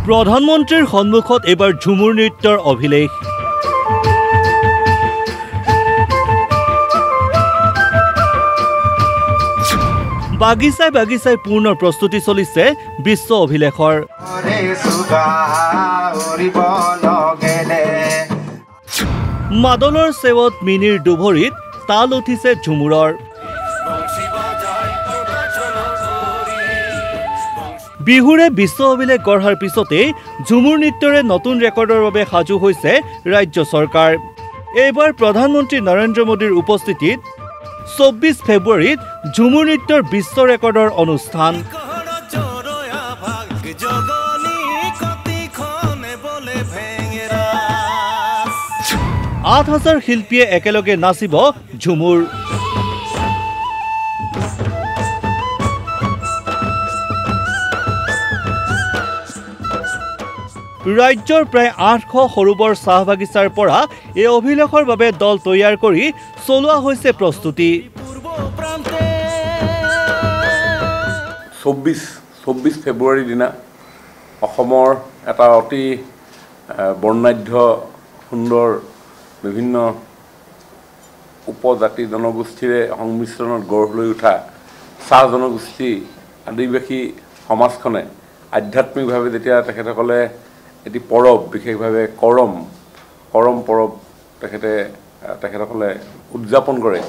প্ৰধানমন্ত্ৰীৰ সন্মুখত এবাৰ ঝুমুৰ নৃত্যৰ অভিলেখ বাগিচাই বাগিচাই পূৰ্ণ প্ৰস্তুতি চলিছে বিশ্ব অভিলেখৰ মাদলৰ সেৱত মিনিৰ দুভৰিত তাল উঠিছে ঝুমুৰৰ বিহুৰে বিশ্ব অভিলেখ গঢ়াৰ পিছতে ঝুমুৰ নৃত্যৰে নতুন ৰেকৰ্ডৰ বাবে সাজু হৈছে ৰাজ্য চৰকাৰ এইবাৰ প্ৰধানমন্ত্ৰী নৰেন্দ্ৰ মোদীৰ উপস্থিতিত 24 ফেব্ৰুৱাৰীত ঝুমুৰ নৃত্যৰ বিশ্ব ৰেকৰ্ডৰ অনুষ্ঠান ৮,০০০ শিল্পীয়ে একেলগে নাচিব ঝুমুৰ ৰাজ্যৰ প্ৰায় ৮০০ সৰুবৰ চাহ বাগিচাৰ পৰা এই অভিলেখৰ বাবে দল তৈয়াৰ কৰি চলোৱা হৈছে প্ৰস্তুতি ২৪ ফেব্ৰুৱাৰীৰ দিনা অসমৰ এটা অতি বৰ্ণাঢ্য সুন্দৰ বিভিন্ন উপজাতি জনগোষ্ঠীৰে সংমিশ্ৰণত গঢ় লৈ উঠা চাহ জনগোষ্ঠী আদিবাসী সমাজখনে আধ্যাত্মিকভাৱে যেতিয়া তেখেতসকলে এটি পৰব বিশেষভাৱে কৰম পৰব তেখেতসকলে উদযাপন কৰে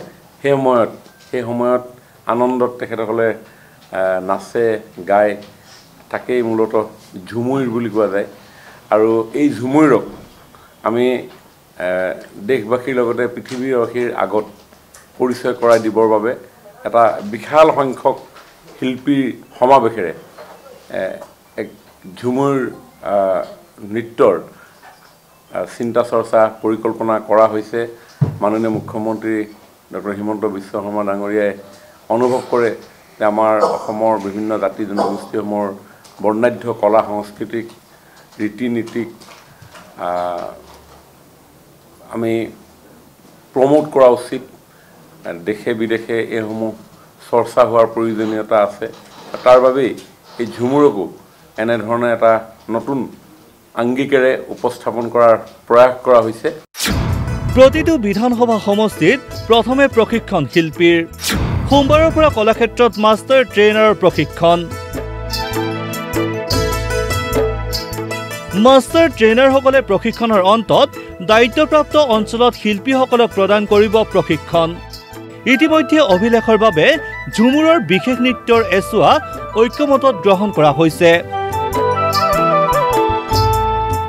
সেই সময়ত আনন্দত তেখেতসকলে নাচে গায় তাকেই মূলতঃ ঝুমুৰ বুলি কোৱা যায় আৰু এই ঝুমুৰক আমি দেশবাসীৰ লগতে পৃথিৱীবাসীৰ আগত পৰিচয় কৰাই দিবৰ বাবে এটা বিশাল সংখ্যক শিল্পীৰ সমাৱেশেৰে এক ঝুমুৰ নৃত্যৰ চিন্তা চৰ্চা পৰিকল্পনা কৰা হৈছে মাননীয় মুখ্যমন্ত্ৰী ডক্টৰ হিমন্ত বিশ্ব শৰ্মা ডাঙৰীয়াই অনুভৱ কৰে যে আমাৰ অসমৰ বিভিন্ন জাতি জনগোষ্ঠীসমূহৰ বৰ্ণাঢ্য কলা সংস্কৃতিক ৰীতি নীতিক আমি প্ৰমোট কৰা উচিত দেশে বিদেশে এইসমূহ চৰ্চা হোৱাৰ প্ৰয়োজনীয়তা আছে তাৰ বাবেই এই ঝুমুৰকো এনেধৰণে এটা নতুন আংগিকেৰে উপস্থাপন কৰাৰ প্ৰয়াস কৰা হৈছে প্ৰতিটো বিধানসভা সমষ্টিত প্ৰথমে প্ৰশিক্ষণ শিল্পীৰ সোমবাৰৰ পৰা কলাক্ষেত্ৰত মাষ্টাৰ ট্ৰেইনাৰৰ প্ৰশিক্ষণ মাষ্টাৰ ট্ৰেইনাৰসকলে প্ৰশিক্ষণৰ অন্তত দায়িত্বপ্ৰাপ্ত অঞ্চলত শিল্পীসকলক প্ৰদান কৰিব প্ৰশিক্ষণ ইতিমধ্যে অভিলেখৰ বাবে ঝুমুৰৰ বিশেষ নৃত্যৰ এছোৱা ঐক্যমতত গ্ৰহণ কৰা হৈছে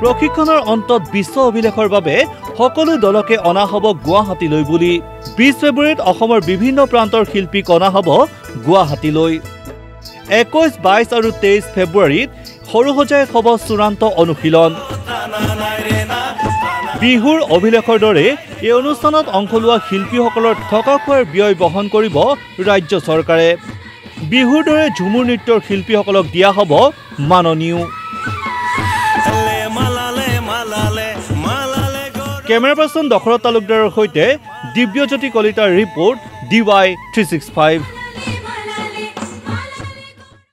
প্ৰশিক্ষণৰ অন্তত বিশ্ব অভিলেখৰ বাবে সকলো দলকে অনা হ'ব গুৱাহাটীলৈ বুলি 20 ফেব্ৰুৱাৰীত অসমৰ বিভিন্ন প্ৰান্তৰ শিল্পীক অনা হ'ব গুৱাহাটীলৈ 21, 22 আৰু 23 ফেব্ৰুৱাৰীত সৰুসজাইত হ'ব চূড়ান্ত অনুশীলন বিহুৰ অভিলেখৰ দৰে এই অনুষ্ঠানত অংশ লোৱা শিল্পীসকলৰ থকা খোৱাৰ ব্যয় বহন কৰিব ৰাজ্য চৰকাৰে বিহুৰ দৰে ঝুমুৰ নৃত্যৰ শিল্পীসকলক দিয়া হ'ব মাননীয় কেমেৰা পাৰ্চন দশৰথ তালুকদাৰৰ সৈতে দিব্যজ্যোতি কলিতাৰ ৰিপৰ্ট DY 365